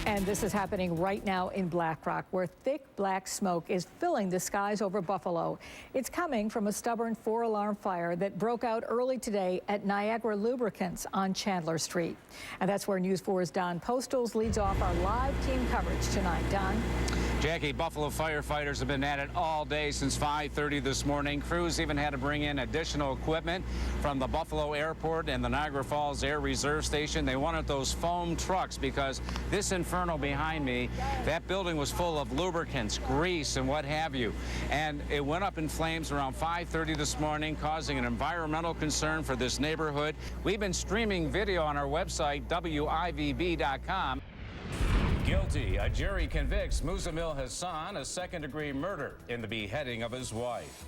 And this is happening right now in Black Rock, where thick black smoke is filling the skies over Buffalo. It's coming from a stubborn 4-alarm fire that broke out early today at Niagara Lubricants on Chandler Street. And that's where News 4's Don Postles leads off our live team coverage tonight. Don? Jackie, Buffalo firefighters have been at it all day since 5:30 this morning. Crews even had to bring in additional equipment from the Buffalo Airport and the Niagara Falls Air Reserve Station. They wanted those foam trucks because this inferno behind me, that building was full of lubricants, grease, and what have you. And it went up in flames around 5:30 this morning, causing an environmental concern for this neighborhood. We've been streaming video on our website, WIVB.com. Guilty. A jury convicts Muzamil Hassan of second-degree murder in the beheading of his wife.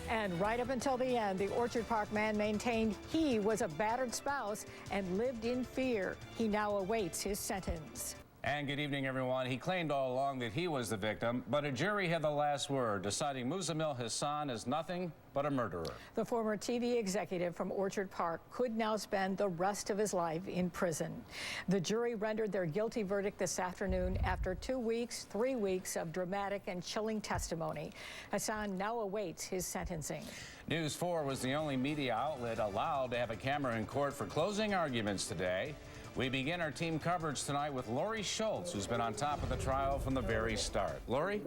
And right up until the end, the Orchard Park man maintained he was a battered spouse and lived in fear. He now awaits his sentence. And good evening, everyone. He claimed all along that he was the victim, but a jury had the last word, deciding Muzamil Hassan is nothing but a murderer. The former TV executive from Orchard Park could now spend the rest of his life in prison. The jury rendered their guilty verdict this afternoon after 3 weeks of dramatic and chilling testimony. Hassan now awaits his sentencing. News 4 was the only media outlet allowed to have a camera in court for closing arguments today. We begin our team coverage tonight with Lori Schultz, who's been on top of the trial from the very start. Lori?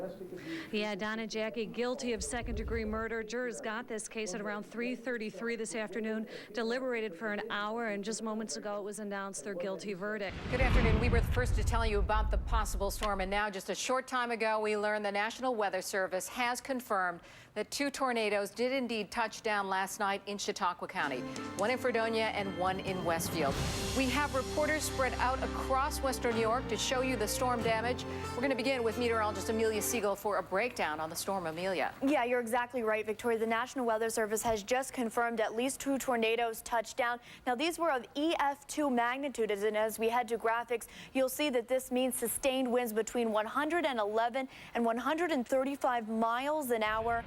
Yeah, Donna, Jackie, guilty of second-degree murder. Jurors got this case at around 3:33 this afternoon, deliberated for an hour, and just moments ago it was announced their guilty verdict. Good afternoon. We were the first to tell you about the possible storm, and now just a short time ago we learned the National Weather Service has confirmed that 2 tornadoes did indeed touch down last night in Chautauqua County, one in Fredonia and one in Westfield. We have reporters spread out across western New York to show you the storm damage. We're going to begin with meteorologist Amelia Siegel for a breakdown on the storm. Amelia. Yeah, you're exactly right, Victoria. The National Weather Service has just confirmed at least 2 tornadoes touched down. Now, these were of EF2 magnitude, and as we head to graphics, you'll see that this means sustained winds between 111 and 135 miles an hour.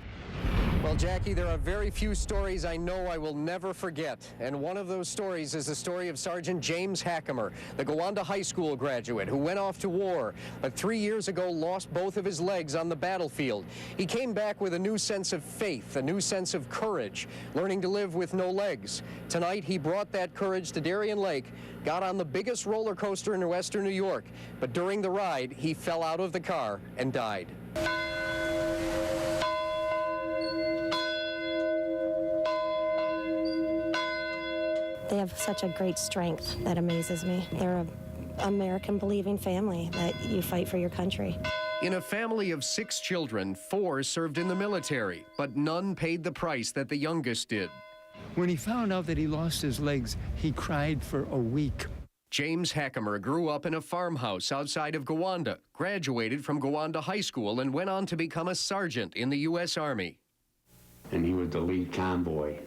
Well, Jackie, there are very few stories I know I will never forget. And one of those stories is the story of Sergeant James Hackemer, the Gowanda High School graduate who went off to war, but 3 years ago lost both of his legs on the battlefield. He came back with a new sense of faith, a new sense of courage, learning to live with no legs. Tonight, he brought that courage to Darien Lake, got on the biggest roller coaster in western New York, but during the ride, he fell out of the car and died. They have such a great strength that amazes me. They're an American-believing family that you fight for your country. In a family of 6 children, 4 served in the military, but none paid the price that the youngest did. When he found out that he lost his legs, he cried for a week. James Hackemer grew up in a farmhouse outside of Gowanda, graduated from Gowanda High School, and went on to become a sergeant in the U.S. Army. And he was the lead convoy.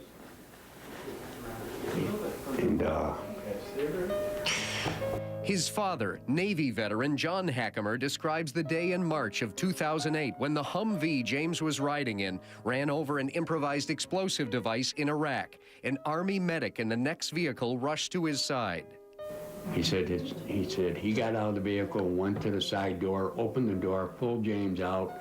And his father, Navy veteran John Hackemer, describes the day in March of 2008 when the Humvee James was riding in ran over an improvised explosive device in Iraq. An Army medic in the next vehicle rushed to his side. He said he got out of the vehicle, went to the side door, opened the door, pulled James out,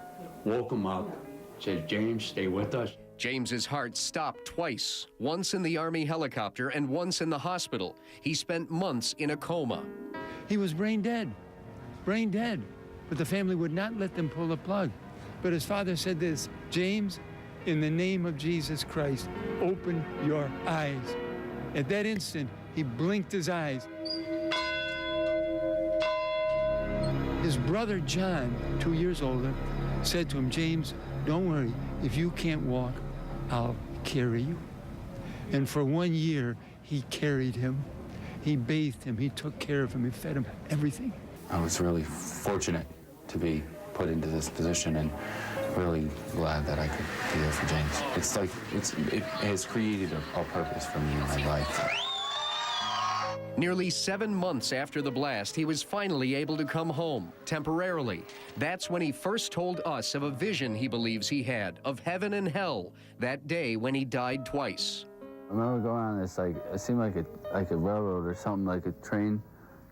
woke him up, said, "James, stay with us." James's heart stopped twice, once in the Army helicopter and once in the hospital. He spent months in a coma. He was brain dead, but the family would not let them pull the plug. But his father said this, "James, in the name of Jesus Christ, open your eyes." At that instant, he blinked his eyes. His brother John, 2 years older, said to him, "James, don't worry, if you can't walk, I'll carry you." And for 1 year, he carried him. He bathed him, he took care of him, he fed him, everything. I was really fortunate to be put into this position and really glad that I could be there for James. It's like, it has created a purpose for me in my life. Nearly 7 months after the blast, he was finally able to come home, temporarily. That's when he first told us of a vision he believes he had, of heaven and hell, that day when he died twice. I remember going on this, like, it seemed like a railroad or something, like a train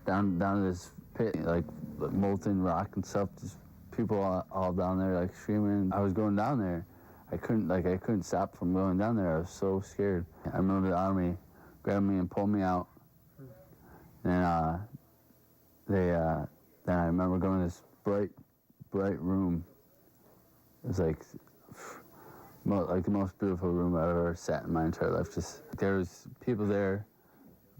down to this pit, like molten rock and stuff. Just people all down there like screaming. I was going down there. I couldn't stop from going down there. I was so scared. I remember the Army grabbed me and pulled me out. And then I remember going to this bright room. It was like the most beautiful room I've ever sat in my entire life. Just there was people there,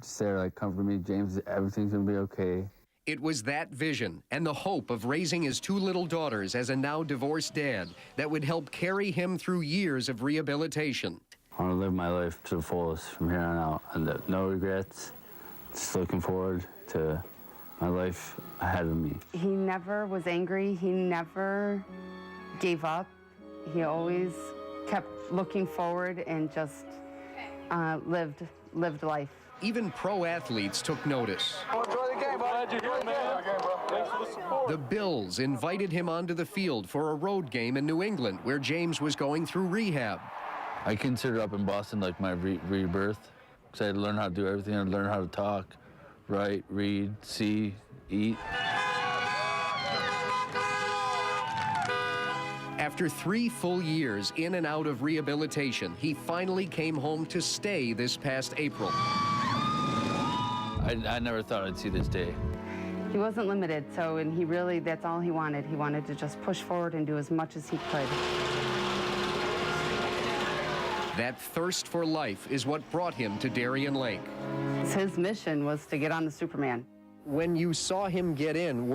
just there like comforting me. James, everything's gonna be okay. It was that vision and the hope of raising his two little daughters as a now divorced dad that would help carry him through years of rehabilitation. I want to live my life to the fullest from here on out, and no regrets. Just looking forward to my life ahead of me. He never was angry. He never gave up. He always kept looking forward and just lived life. Even pro athletes took notice. Enjoy the game, bud. Enjoy the game, bro. Thanks for the support. The Bills invited him onto the field for a road game in New England, where James was going through rehab. I consider up in Boston like my rebirth, because I had to learn how to do everything. I had to learn how to talk, write, read, see, eat. After 3 full years in and out of rehabilitation, he finally came home to stay this past April. I never thought I'd see this day. He wasn't limited, and he really, that's all he wanted. He wanted to just push forward and do as much as he could. That thirst for life is what brought him to Darien Lake. His mission was to get on the Superman. When you saw him get in,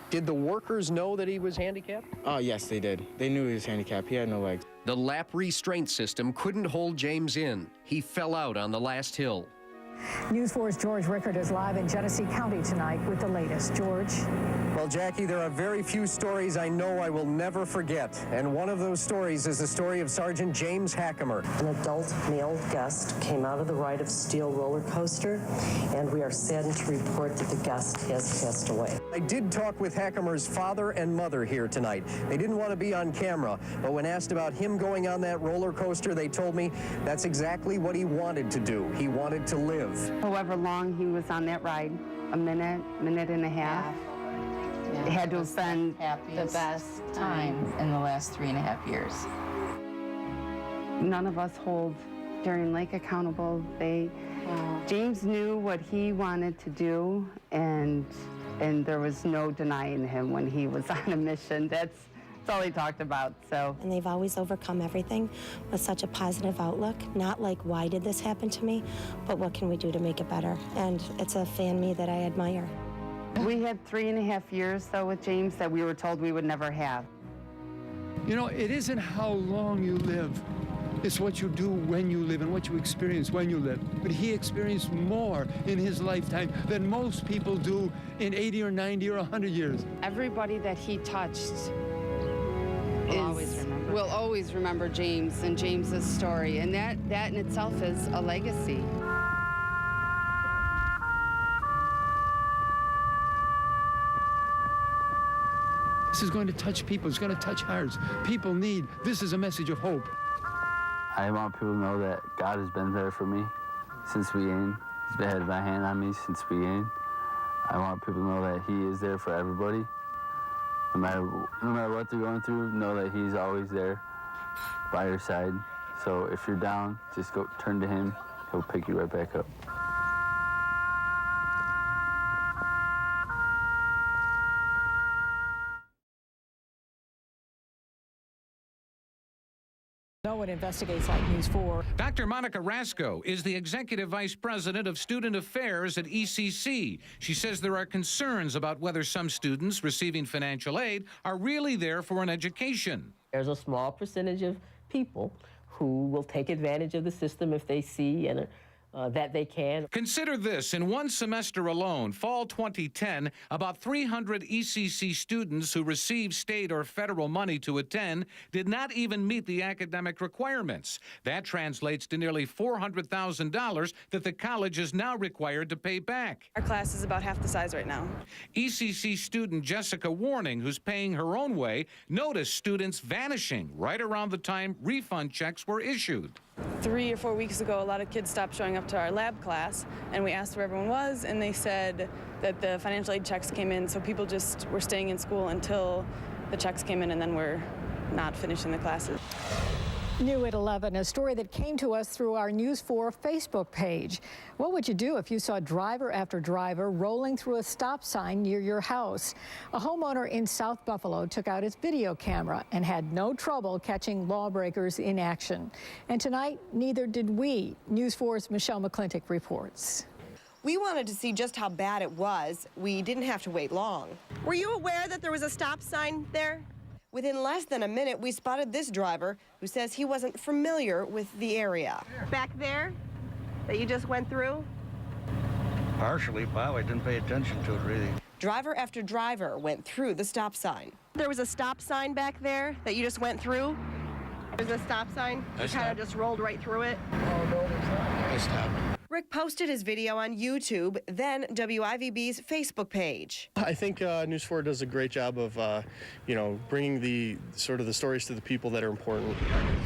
did the workers know that he was handicapped? Oh, yes, they did. They knew he was handicapped. He had no legs. The lap restraint system couldn't hold James in. He fell out on the last hill. News 4's George Rickard is live in Genesee County tonight with the latest. George? Well, Jackie, there are very few stories I know I will never forget. And one of those stories is the story of Sergeant James Hackemer. An adult male guest came out of the ride of steel roller coaster, and we are saddened to report that the guest has passed away. I did talk with Hackemer's father and mother here tonight. They didn't want to be on camera, but when asked about him going on that roller coaster, they told me that's exactly what he wanted to do. He wanted to live. However long he was on that ride, a minute and a half. Yeah, it had to have been the best time in the last 3.5 years. None of us hold Darien Lake accountable. James knew what he wanted to do, and there was no denying him when he was on a mission. That's all he talked about. And they've always overcome everything with such a positive outlook. Not like, why did this happen to me, but what can we do to make it better? And it's a family that I admire. We had 3.5 years, though, with James that we were told we would never have. You know, it isn't how long you live. It's what you do when you live and what you experience when you live. But he experienced more in his lifetime than most people do in 80 or 90 or 100 years. Everybody that he touched will always remember James and James's story, and that in itself is a legacy. This is going to touch people. It's going to touch hearts. People need, this is a message of hope. I want people to know that God has been there for me since the beginning. He's had my hand on me since the beginning. I want people to know that he is there for everybody. No matter what they're going through, know that he's always there by your side. So if you're down, just go turn to him. He'll pick you right back up. No one investigates like News 4. Dr. Monica Rasco is the Executive Vice President of Student Affairs at ECC. She says there are concerns about whether some students receiving financial aid are really there for an education. There's a small percentage of people who will take advantage of the system if they see that they can. Consider this. In one semester alone, fall 2010, about 300 ECC students who received state or federal money to attend did not even meet the academic requirements. That translates to nearly $400,000 that the college is now required to pay back. Our class is about half the size right now. ECC student Jessica Warning, who's paying her own way, noticed students vanishing right around the time refund checks were issued. 3 or 4 weeks ago, a lot of kids stopped showing up to our lab class, and we asked where everyone was, and they said that the financial aid checks came in, so people just were staying in school until the checks came in, and then we're not finishing the classes. New at 11, a story that came to us through our News 4 Facebook page. What would you do if you saw driver after driver rolling through a stop sign near your house? A homeowner in South Buffalo took out his video camera and had no trouble catching lawbreakers in action. And tonight, neither did we. News 4's Michelle McClintock reports. We wanted to see just how bad it was. We didn't have to wait long. Were you aware that there was a stop sign there? Within less than a minute, we spotted this driver who says he wasn't familiar with the area. Back there, that you just went through? Partially, Bob. I didn't pay attention to it, really. Driver after driver went through the stop sign. There was a stop sign back there that you just went through? There's a stop sign? You kind of just rolled right through it? Oh, no, there's not. I stopped. Rick posted his video on YouTube, then WIVB's Facebook page. I think News 4 does a great job of, bringing the stories to the people that are important.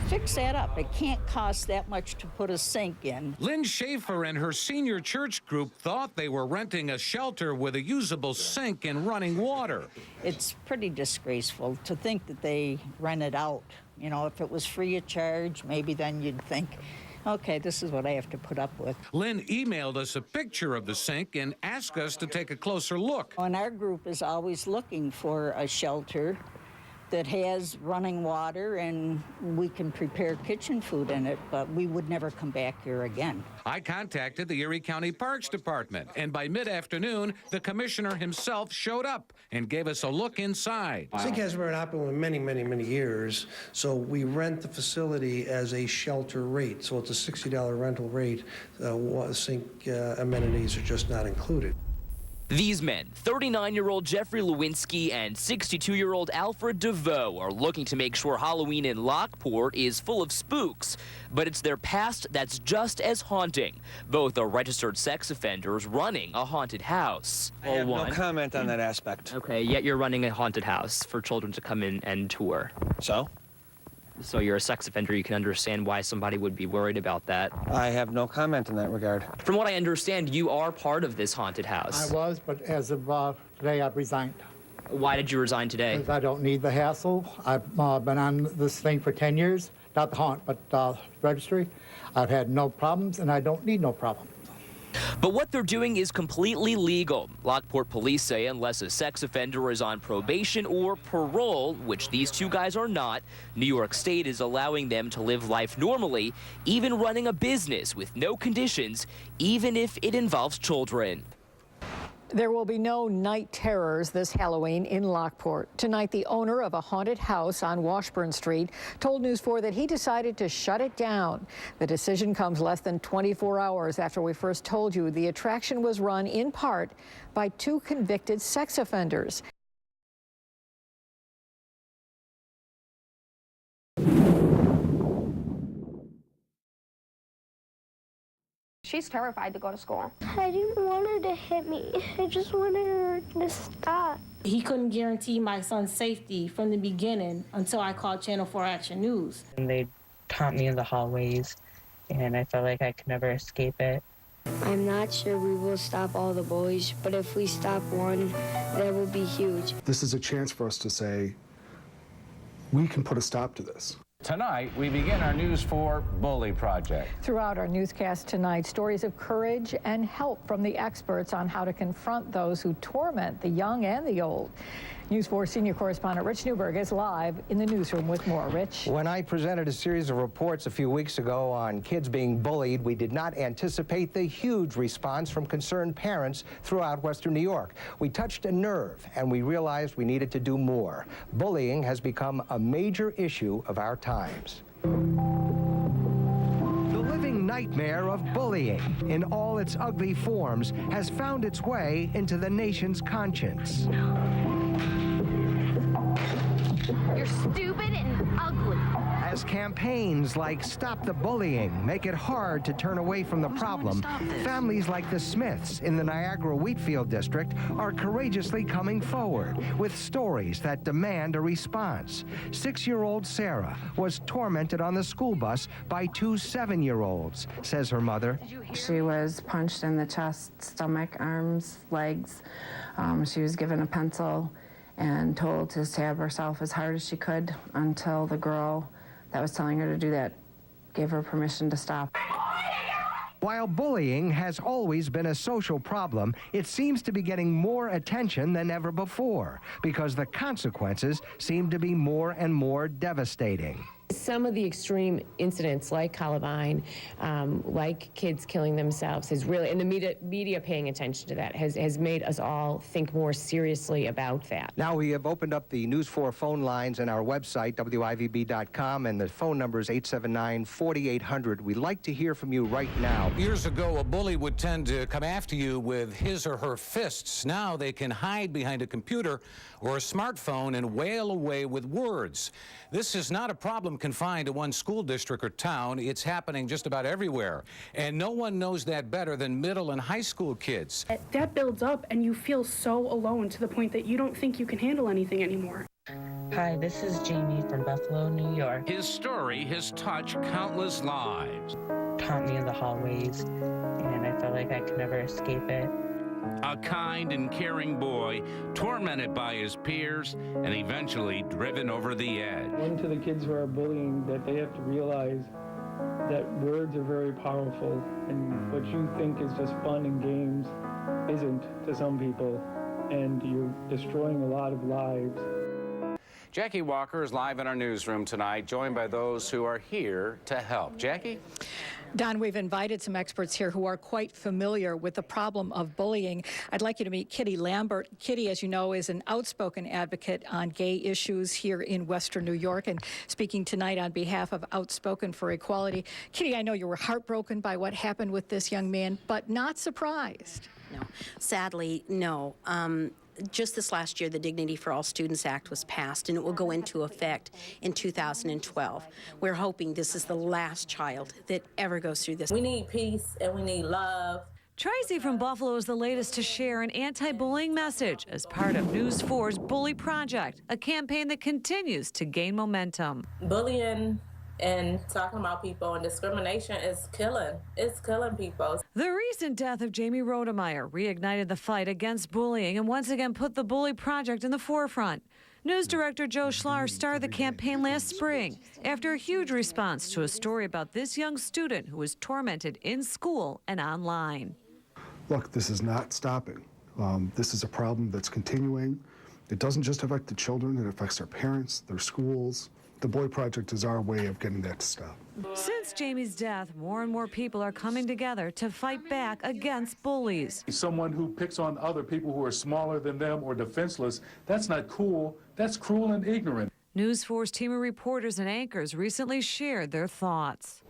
Fix that up. It can't cost that much to put a sink in. Lynn Schaefer and her senior church group thought they were renting a shelter with a usable sink and running water. It's pretty disgraceful to think that they rent it out. You know, if it was free of charge, maybe then you'd think, okay, this is what I have to put up with. Lynn emailed us a picture of the sink and asked us to take a closer look. And our group is always looking for a shelter that has running water and we can prepare kitchen food in it, but we would never come back here again. I contacted the Erie County Parks Department, and by mid-afternoon, the commissioner himself showed up and gave us a look inside. Sink has been operating for many, many, many years, so we rent the facility as a shelter rate. So it's a $60 rental rate. Sink amenities are just not included. These men, 39-year-old Jeffrey Lewinsky and 62-year-old Alfred DeVoe, are looking to make sure Halloween in Lockport is full of spooks. But it's their past that's just as haunting. Both are registered sex offenders running a haunted house. I have no comment on that aspect. Okay, yet you're running a haunted house for children to come in and tour. So? So you're a sex offender. You can understand why somebody would be worried about that. I have no comment in that regard. From what I understand, you are part of this haunted house. I was, but as of today, I've resigned. Why did you resign today? Because I don't need the hassle. I've been on this thing for 10 years. Not the haunt, but registry. I've had no problems, and I don't need no problem. But what they're doing is completely legal. Lockport police say unless a sex offender is on probation or parole, which these two guys are not, New York State is allowing them to live life normally, even running a business with no conditions, even if it involves children. There will be no night terrors this Halloween in Lockport. Tonight, the owner of a haunted house on Washburn Street told News 4 that he decided to shut it down. The decision comes less than 24 hours after we first told you the attraction was run in part by 2 convicted sex offenders. She's terrified to go to school. I didn't want her to hit me. I just wanted her to stop. He couldn't guarantee my son's safety from the beginning until I called Channel 4 Action News. And they taught me in the hallways, and I felt like I could never escape it. I'm not sure we will stop all the bullies, but if we stop one, that will be huge. This is a chance for us to say, we can put a stop to this. Tonight, we begin our News 4 Bully Project. Throughout our newscast tonight, stories of courage and help from the experts on how to confront those who torment the young and the old. News 4 senior correspondent Rich Newberg is live in the newsroom with more. Rich. When I presented a series of reports a few weeks ago on kids being bullied, we did not anticipate the huge response from concerned parents throughout Western New York. We touched a nerve, and we realized we needed to do more. Bullying has become a major issue of our times. The living nightmare of bullying, in all its ugly forms, has found its way into the nation's conscience. You're stupid and ugly. As campaigns like Stop the Bullying make it hard to turn away from the problem, families like the Smiths in the Niagara Wheatfield district are courageously coming forward with stories that demand a response. 6-year-old Sarah was tormented on the school bus by 2 7-year-olds, says her mother. She was punched in the chest, stomach, arms, legs. She was given a pencil and told to stab herself as hard as she could until the girl that was telling her to do that gave her permission to stop. While bullying has always been a social problem, it seems to be getting more attention than ever before because the consequences seem to be more and more devastating. Some of the extreme incidents like Columbine, like kids killing themselves, has really, and the media paying attention to that, has made us all think more seriously about that. Now we have opened up the News 4 phone lines and our website, WIVB.com, and the phone number is 879-4800. We'd like to hear from you right now. Years ago, a bully would tend to come after you with his or her fists. Now they can hide behind a computer or a smartphone and wail away with words. This is not a problem confined to one school district or town. It's happening just about everywhere. And no one knows that better than middle and high school kids. That builds up and you feel so alone to the point that you don't think you can handle anything anymore. Hi, this is Jamie from Buffalo, New York. His story has touched countless lives. Taught me in the hallways, and I felt like I could never escape it. A kind and caring boy, tormented by his peers and eventually driven over the edge. One to the kids who are bullying, that they have to realize that words are very powerful, and what you think is just fun and games isn't to some people, and you're destroying a lot of lives. Jackie Walker is live in our newsroom tonight, joined by those who are here to help. Jackie? Don, we've invited some experts here who are quite familiar with the problem of bullying. I'd like you to meet Kitty Lambert. Kitty, as you know, is an outspoken advocate on gay issues here in Western New York and speaking tonight on behalf of Outspoken for Equality. Kitty, I know you were heartbroken by what happened with this young man, but not surprised. No, sadly, no. Just this last year, the Dignity for All Students Act was passed, and it will go into effect in 2012. We're hoping this is the last child that ever goes through this. We need peace and we need love. Tracy from Buffalo is the latest to share an anti-bullying message as part of News 4's Bully Project, a campaign that continues to gain momentum. Bullying and talking about people and discrimination is killing. It's killing people. The recent death of Jamie Rodemeyer reignited the fight against bullying and once again put the Bully Project in the forefront. News director Joe Schlar started the campaign last spring after a huge response to a story about this young student who was tormented in school and online. Look, this is not stopping. This is a problem that's continuing. It doesn't just affect the children, it affects their parents, their schools. The Bully Project is our way of getting that to stop. Since Jamie's death, more and more people are coming together to fight back against bullies. Someone who picks on other people who are smaller than them or defenseless, that's not cool. That's cruel and ignorant. News 4's team of reporters and anchors recently shared their thoughts.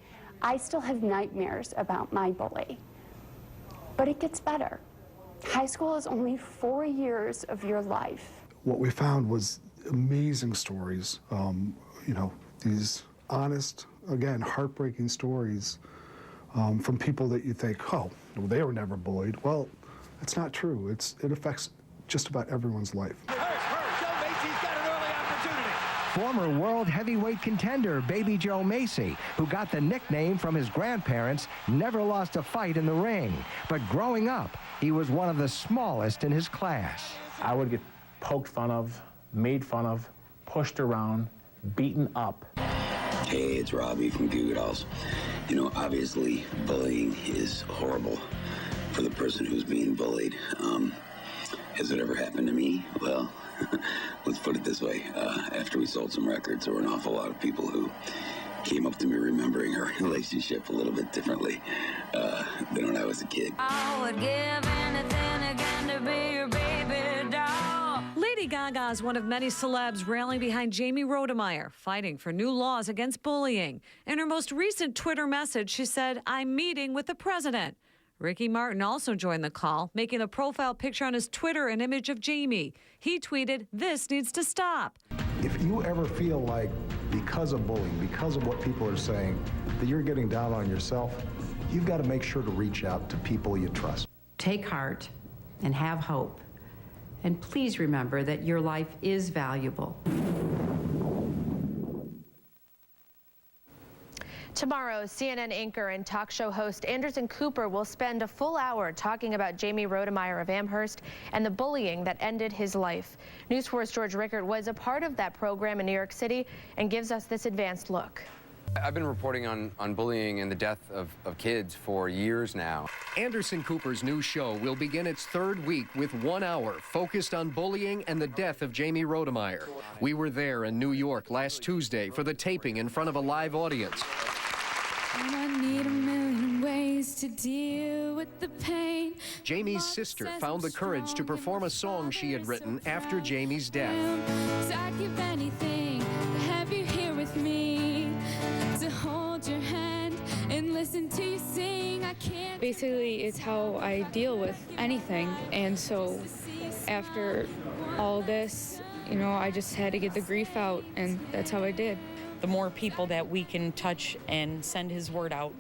I still have nightmares about my bully, but it gets better. High school is only 4 years of your life. What we found was amazing stories, these honest, again, heartbreaking stories from people that you think, oh, they were never bullied. Well, it's not true. It affects just about everyone's life. Former world heavyweight contender Baby Joe Macy, who got the nickname from his grandparents, never lost a fight in the ring. But growing up, he was one of the smallest in his class. I would get poked fun of, made fun of, pushed around, beaten up. Hey, it's Robbie from Goo Goo Dolls. Obviously, bullying is horrible for the person who's being bullied. Has it ever happened to me? Well, let's put it this way. After we sold some records, there were an awful lot of people who came up to me remembering our relationship a little bit differently than when I was a kid. I would give anything again to be your baby doll. Lady Gaga is one of many celebs rallying behind Jamie Rodemeyer, fighting for new laws against bullying. In her most recent Twitter message, she said, "I'm meeting with the president." Ricky Martin also joined the call, making a profile picture on his Twitter an image of Jamie. He tweeted, "This needs to stop." If you ever feel like, because of bullying, because of what people are saying, that you're getting down on yourself, you've got to make sure to reach out to people you trust. Take heart and have hope. And please remember that your life is valuable. Tomorrow, CNN anchor and talk show host Anderson Cooper will spend a full hour talking about Jamie Rodemeyer of Amherst and the bullying that ended his life. News 4's George Rickert was a part of that program in New York City and gives us this advanced look. I've been reporting on bullying and the death of kids for years now. Anderson Cooper's new show will begin its third week with 1 hour focused on bullying and the death of Jamie Rodemeyer. We were there in New York last Tuesday for the taping in front of a live audience. And I need a million ways to deal with the pain. Jamie's sister found the courage to perform a song she had written after Jamie's death. I'd give anything to have you here with me, to hold your hand and listen to you sing. I can't. Basically, it's how I deal with anything, and so after all this, you know, I just had to get the grief out, and that's how I did. The more people that we can touch and send his word out,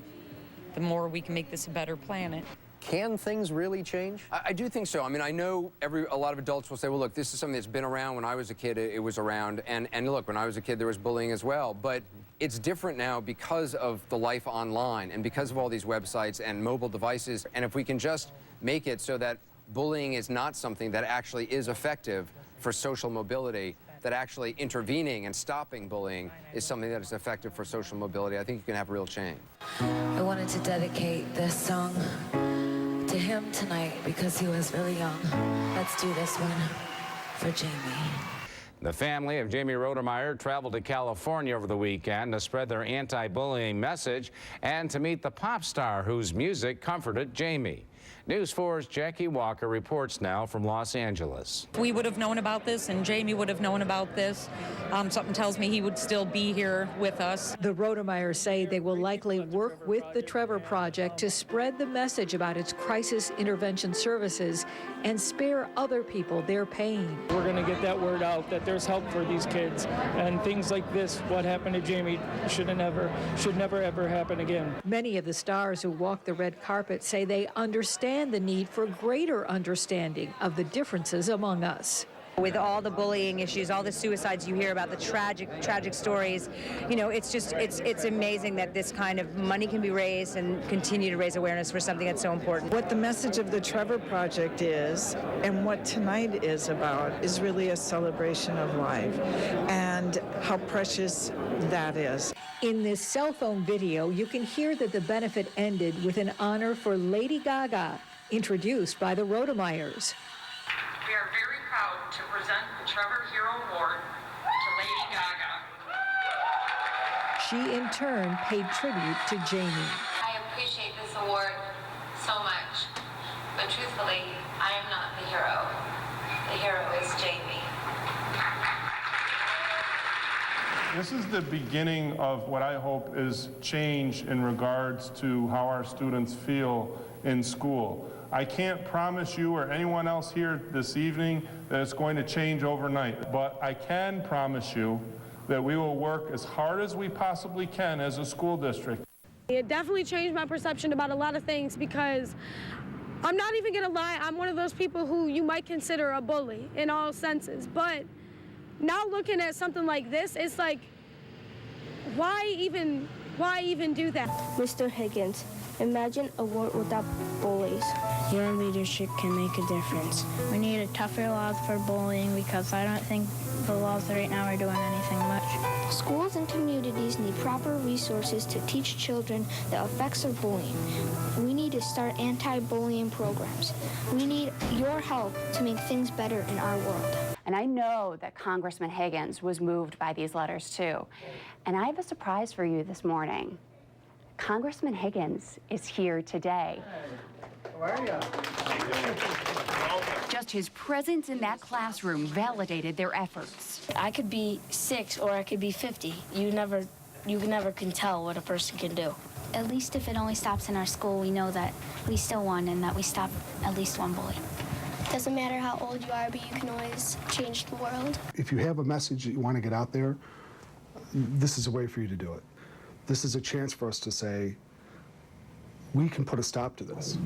the more we can make this a better planet. Can things really change? I do think so. I mean, I know a lot of adults will say, well, look, this is something that's been around. When I was a kid, it was around. And look, when I was a kid, there was bullying as well. But it's different now because of the life online and because of all these websites and mobile devices. And if we can just make it so that bullying is not something that actually is effective for social mobility, that actually intervening and stopping bullying is something that is effective for social mobility, I think you can have real change. I wanted to dedicate this song to him tonight because he was really young. Let's do this one for Jamie. The family of Jamie Rodemeyer traveled to California over the weekend to spread their anti-bullying message and to meet the pop star whose music comforted Jamie. News 4's Jackie Walker reports now from Los Angeles. We would have known about this, and Jamie would have known about this. Something tells me he would still be here with us. The Rodemeyers say they will likely work with the Trevor Project to spread the message about its crisis intervention services and spare other people their pain. We're going to get that word out that there's help for these kids, and things like this, what happened to Jamie, should never ever happen again. Many of the stars who walk the red carpet say they understand the need for greater understanding of the differences among us. With all the bullying issues, all the suicides you hear about, the tragic stories, you know, it's amazing that this kind of money can be raised and continue to raise awareness for something that's so important. What the message of the Trevor Project is, and what tonight is about, is really a celebration of life and how precious that is. In this cell phone video, you can hear that the benefit ended with an honor for Lady Gaga, introduced by the Rodemeyers. We are very proud to present the Trevor Hero Award to Lady Gaga. She, in turn, paid tribute to Jamie. I appreciate this award so much, but truthfully, I am not the hero. The hero is Jamie. This is the beginning of what I hope is change in regards to how our students feel in school. I can't promise you or anyone else here this evening that it's going to change overnight, but I can promise you that we will work as hard as we possibly can as a school district. It definitely changed my perception about a lot of things because I'm not even gonna lie, I'm one of those people who you might consider a bully in all senses, but now looking at something like this, it's like, why even do that? Mr. Higgins, imagine a world without bullies. Your leadership can make a difference. We need a tougher laws for bullying because I don't think the laws right now are doing anything much. Schools and communities need proper resources to teach children the effects of bullying. We need to start anti-bullying programs. We need your help to make things better in our world. And I know that Congressman Higgins was moved by these letters too. And I have a surprise for you this morning. Congressman Higgins is here today. How are you? Just his presence in that classroom validated their efforts. I could be 6 or I could be 50. You never can tell what a person can do. At least if it only stops in our school, we know that we still won and that we stopped at least one bully. Doesn't matter how old you are, but you can always change the world. If you have a message that you want to get out there, this is a way for you to do it. This is a chance for us to say, we can put a stop to this.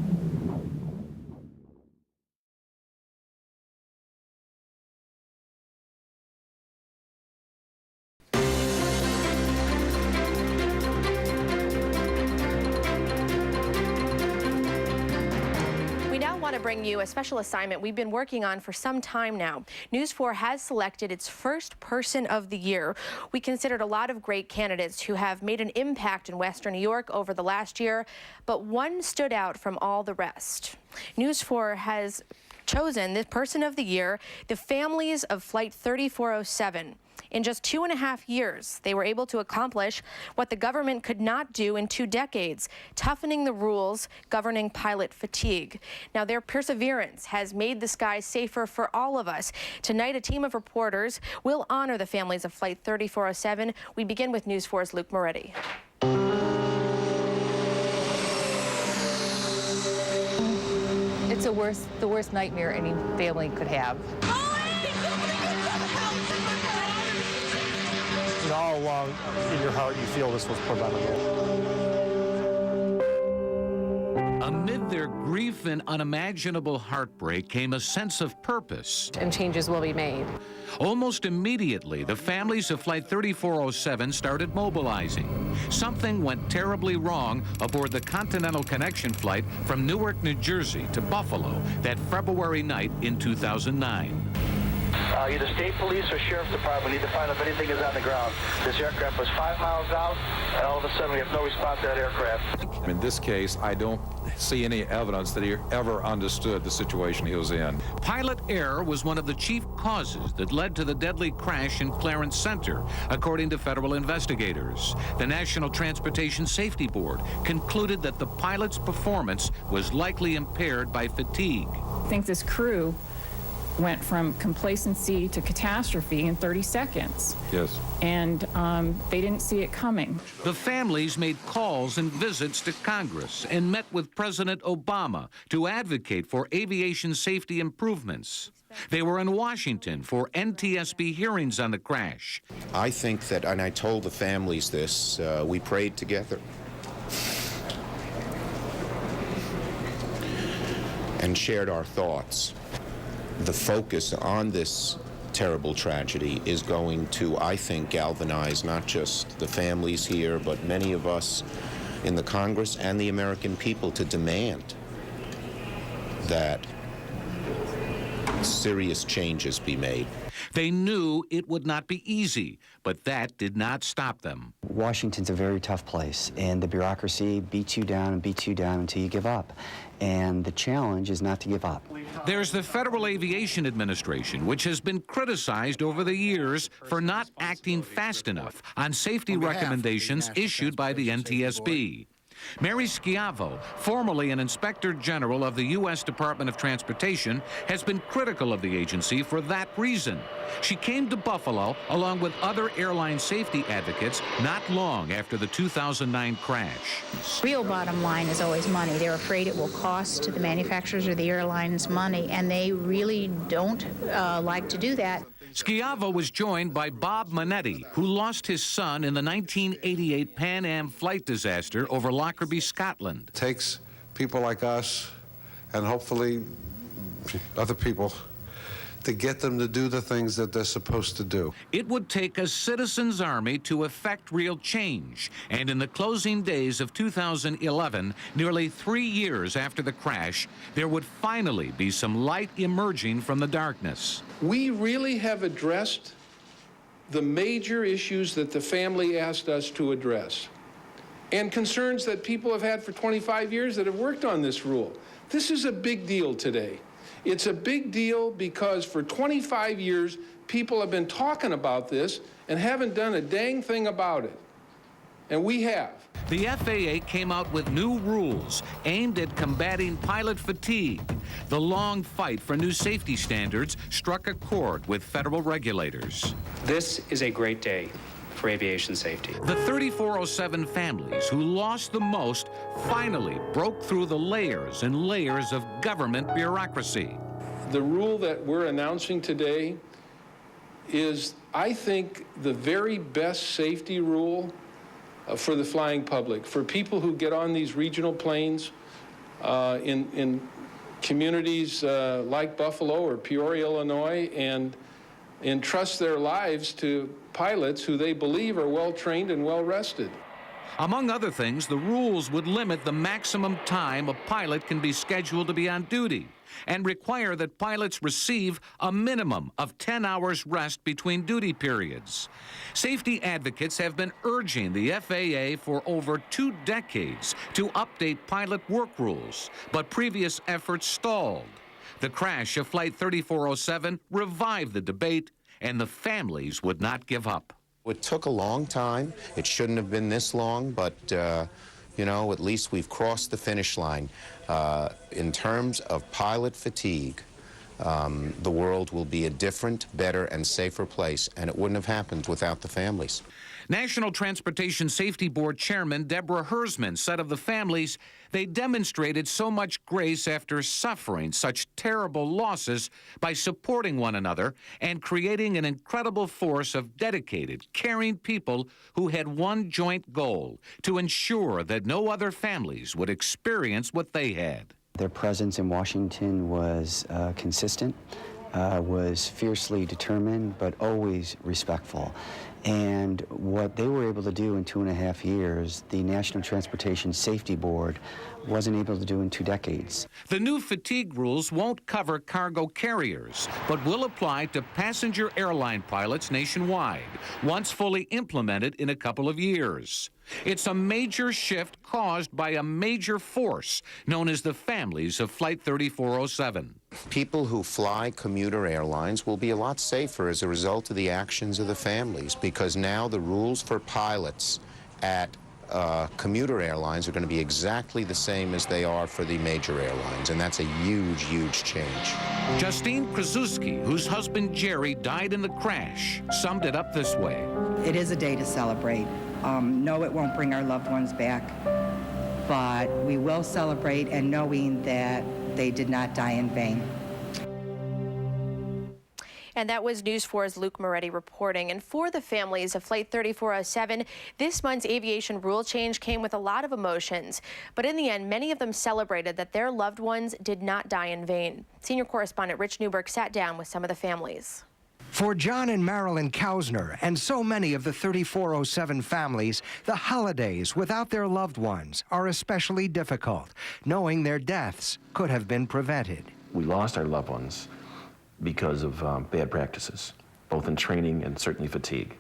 To bring you a special assignment we've been working on for some time now. News 4 has selected its first person of the year. We considered a lot of great candidates who have made an impact in Western New York over the last year, but one stood out from all the rest. News 4 has chosen this person of the year, the families of Flight 3407. In just 2.5 years, they were able to accomplish what the government could not do in 2 decades, toughening the rules governing pilot fatigue. Now, their perseverance has made the skies safer for all of us. Tonight, a team of reporters will honor the families of Flight 3407. We begin with News 4's Luke Moretti. It's the worst nightmare any family could have. All along in your heart, you feel this was preventable. Amid their grief and unimaginable heartbreak came a sense of purpose. And changes will be made. Almost immediately, the families of Flight 3407 started mobilizing. Something went terribly wrong aboard the Continental Connection flight from Newark, New Jersey to Buffalo that February night in 2009. Either state police or sheriff's department need to find out if anything is on the ground. This aircraft was 5 miles out, and all of a sudden we have no response to that aircraft. In this case, I don't see any evidence that he ever understood the situation he was in. Pilot error was one of the chief causes that led to the deadly crash in Clarence Center, according to federal investigators. The National Transportation Safety Board concluded that the pilot's performance was likely impaired by fatigue. I think this crew went from complacency to catastrophe in 30 seconds. Yes. And they didn't see it coming. The families made calls and visits to Congress and met with President Obama to advocate for aviation safety improvements. They were in Washington for NTSB hearings on the crash. I think that, and I told the families this, we prayed together. And shared our thoughts. The focus on this terrible tragedy is going to, I think, galvanize not just the families here, but many of us in the Congress and the American people to demand that serious changes be made. They knew it would not be easy, but that did not stop them. Washington's a very tough place, and the bureaucracy beats you down and beats you down until you give up. And the challenge is not to give up. There's the Federal Aviation Administration, which has been criticized over the years for not acting fast enough on safety recommendations issued by the NTSB. Mary Schiavo, formerly an Inspector General of the U.S. Department of Transportation, has been critical of the agency for that reason. She came to Buffalo along with other airline safety advocates not long after the 2009 crash. Real bottom line is always money. They're afraid it will cost the manufacturers or the airlines money, and they really don't like to do that. Schiavo was joined by Bob Manetti, who lost his son in the 1988 Pan Am flight disaster over Lockerbie, Scotland. It takes people like us, and hopefully other people, to get them to do the things that they're supposed to do. It would take a citizens' army to effect real change. And in the closing days of 2011, nearly 3 years after the crash, there would finally be some light emerging from the darkness. We really have addressed the major issues that the family asked us to address, and concerns that people have had for 25 years that have worked on this rule. This is a big deal today. It's a big deal because for 25 years, people have been talking about this and haven't done a dang thing about it. And we have. The FAA came out with new rules aimed at combating pilot fatigue. The long fight for new safety standards struck a chord with federal regulators. This is a great day for aviation safety. The 3407 families who lost the most finally broke through the layers and layers of government bureaucracy. the rule that we're announcing today is, I think, the very best safety rule for the flying public, for people who get on these regional planes in communities like Buffalo or Peoria, Illinois, and entrust their lives to pilots who they believe are well-trained and well-rested. Among other things, the rules would limit the maximum time a pilot can be scheduled to be on duty and require that pilots receive a minimum of 10 hours rest between duty periods. Safety advocates have been urging the FAA for over 2 decades to update pilot work rules, but previous efforts stalled. The crash of Flight 3407 revived the debate, and the families would not give up. It took a long time. It shouldn't have been this long, but, you know, at least we've crossed the finish line. In terms of pilot fatigue, the world will be a different, better, and safer place, and it wouldn't have happened without the families. National Transportation Safety Board Chairman Deborah Hersman said of the families, they demonstrated so much grace after suffering such terrible losses by supporting one another and creating an incredible force of dedicated, caring people who had one joint goal: to ensure that no other families would experience what they had. Their presence in Washington was consistent, was fiercely determined, but always respectful. And what they were able to do in 2.5 years, the National Transportation Safety Board wasn't able to do in 2 decades. The new fatigue rules won't cover cargo carriers, but will apply to passenger airline pilots nationwide, once fully implemented in a couple of years. It's a major shift caused by a major force known as the families of Flight 3407. People who fly commuter airlines will be a lot safer as a result of the actions of the families, because now the rules for pilots at commuter airlines are going to be exactly the same as they are for the major airlines, and that's a huge, huge change. Justine Krasuski, whose husband Jerry died in the crash, summed it up this way. It is a day to celebrate. No, it won't bring our loved ones back, but we will celebrate and knowing that they did not die in vain. And that was News 4's Luke Moretti reporting. And for the families of Flight 3407, this month's aviation rule change came with a lot of emotions. But in the end, many of them celebrated that their loved ones did not die in vain. Senior correspondent Rich Newberg sat down with some of the families. For John and Marilyn Kausner and so many of the 3407 families, the holidays without their loved ones are especially difficult, knowing their deaths could have been prevented. We lost our loved ones because of bad practices, both in training and certainly fatigue.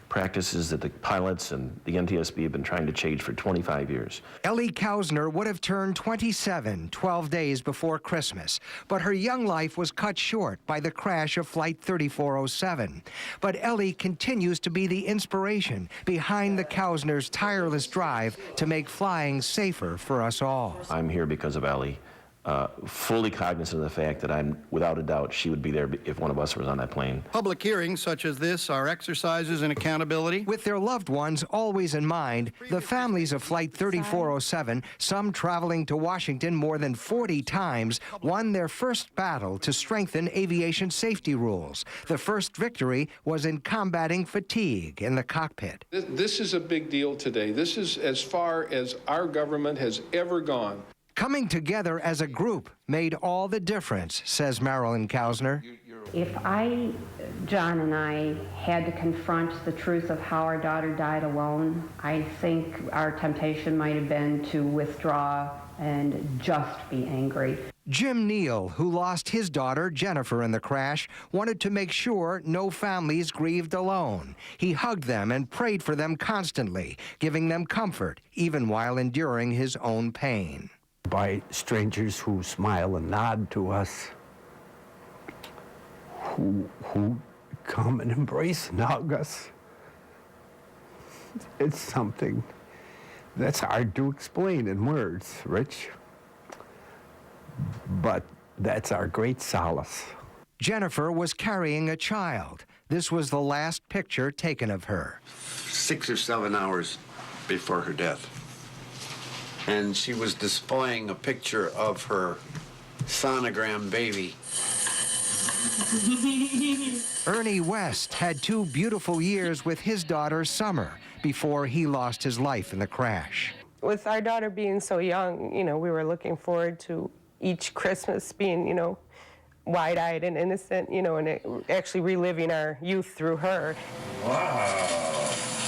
Practices that the pilots and the NTSB have been trying to change for 25 years. Ellie Kausner would have turned 27 12 days before Christmas, but her young life was cut short by the crash of Flight 3407. But Ellie continues to be the inspiration behind the Kausners' tireless drive to make flying safer for us all. I'm here because of Ellie. Fully cognizant of the fact that without a doubt, she would be there if one of us was on that plane. Public hearings such as this are exercises in accountability. With their loved ones always in mind, the families of Flight 3407, some traveling to Washington more than 40 times, won their first battle to strengthen aviation safety rules. The first victory was in combating fatigue in the cockpit. This is a big deal today. This is as far as our government has ever gone. Coming together as a group made all the difference, says Marilyn Kausner. If John and I had to confront the truth of how our daughter died alone, I think our temptation might have been to withdraw and just be angry. Jim Neal, who lost his daughter, Jennifer, in the crash, wanted to make sure no families grieved alone. He hugged them and prayed for them constantly, giving them comfort, even while enduring his own pain. By strangers who smile and nod to us, who come and embrace and hug us. It's something that's hard to explain in words, Rich, but that's our great solace. Jennifer was carrying a child. This was the last picture taken of her. 6 or 7 hours before her death. And she was displaying a picture of her sonogram baby Ernie West had 2 beautiful years with his daughter, Summer, before he lost his life in the crash. With our daughter being so young, you know, we were looking forward to each Christmas being, you know, wide-eyed and innocent, you know, and actually reliving our youth through her. Wow.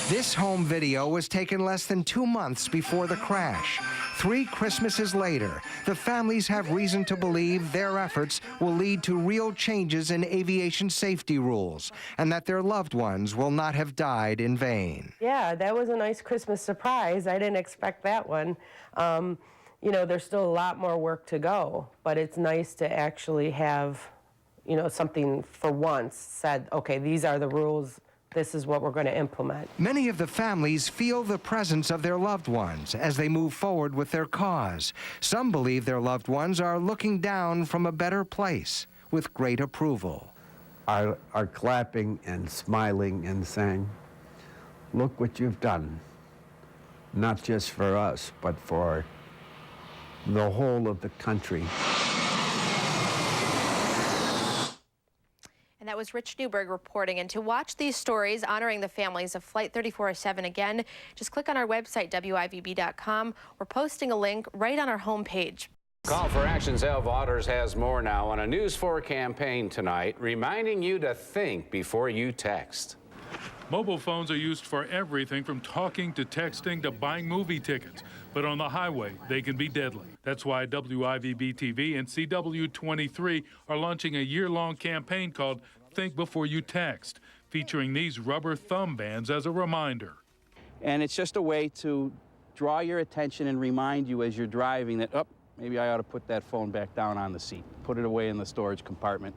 This home video was taken less than 2 months before the crash. 3 Christmases later, the families have reason to believe their efforts will lead to real changes in aviation safety rules and that their loved ones will not have died in vain. Yeah, that was a nice Christmas surprise. I didn't expect that one. You know, there's still a lot more work to go, but it's nice to actually have, you know, something for once said, okay, these are the rules. This is what we're going to implement. Many of the families feel the presence of their loved ones as they move forward with their cause. Some believe their loved ones are looking down from a better place with great approval. Are clapping and smiling and saying, look what you've done, not just for us, but for the whole of the country. And that was Rich Newberg reporting. And to watch these stories honoring the families of Flight 3407 again, just click on our website, WIVB.com. We're posting a link right on our homepage. Call for Action Sale Waters has more now on a News 4 campaign tonight, reminding you to think before you text. Mobile phones are used for everything from talking to texting to buying movie tickets. But on the highway, they can be deadly. That's why WIVB-TV and CW23 are launching a year-long campaign called Think Before You Text, featuring these rubber thumb bands as a reminder. And it's just a way to draw your attention and remind you as you're driving that, oh, maybe I ought to put that phone back down on the seat, put it away in the storage compartment.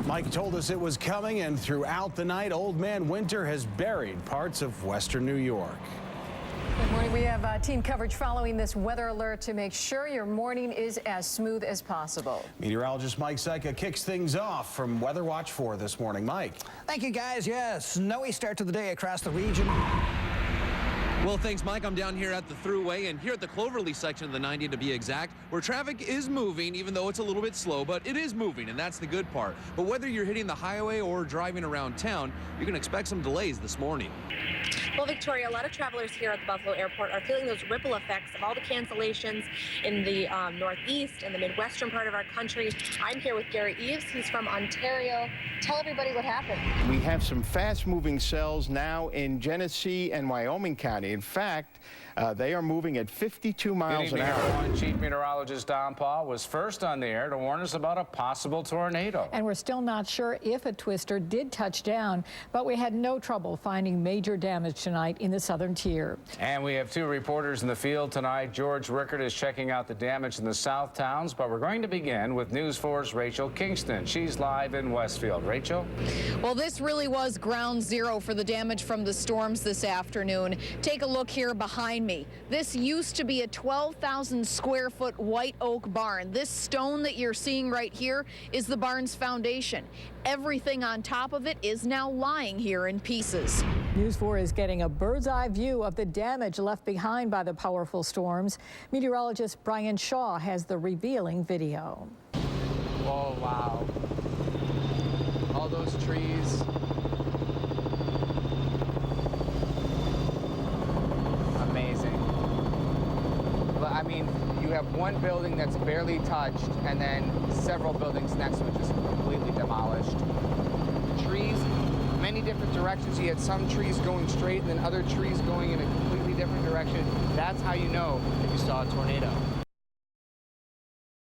Mike told us it was coming, and throughout the night, Old Man Winter has buried parts of western New York. Good morning. We have team coverage following this weather alert to make sure your morning is as smooth as possible. Meteorologist Mike Syka kicks things off from Weather Watch 4 this morning. Mike. Thank you, guys. Yes, snowy start to the day across the region. Well, thanks, Mike. I'm down here at the Thruway and here at the Cloverleaf section of the 90 to be exact, where traffic is moving, even though it's a little bit slow, but it is moving, and that's the good part. But whether you're hitting the highway or driving around town, you can expect some delays this morning. Well, Victoria, a lot of travelers here at the Buffalo Airport are feeling those ripple effects of all the cancellations in the Northeast and the Midwestern part of our country. I'm here with Gary Eves. He's from Ontario. Tell everybody what happened. We have some fast-moving cells now in Genesee and Wyoming County. In fact, they are moving at 52 miles an hour. Everyone. Chief Meteorologist Don Paul was first on the air to warn us about a possible tornado. And we're still not sure if a twister did touch down, but we had no trouble finding major damage tonight in the southern tier. And we have 2 reporters in the field tonight. George Rickard is checking out the damage in the south towns, but we're going to begin with News 4's Rachel Kingston. She's live in Westfield. Rachel? Well, this really was ground zero for the damage from the storms this afternoon. Take a look here behind me. This used to be a 12,000 square foot white oak barn. This stone that you're seeing right here is the barn's foundation. Everything on top of it is now lying here in pieces. News 4 is getting a bird's eye view of the damage left behind by the powerful storms. Meteorologist Brian Shaw has the revealing video. Oh, wow. All those trees. Amazing. I mean, you have one building that's barely touched and then several buildings next to it just completely demolished. Trees, many different directions. You had some trees going straight and then other trees going in a completely different direction. That's how you know that you saw a tornado.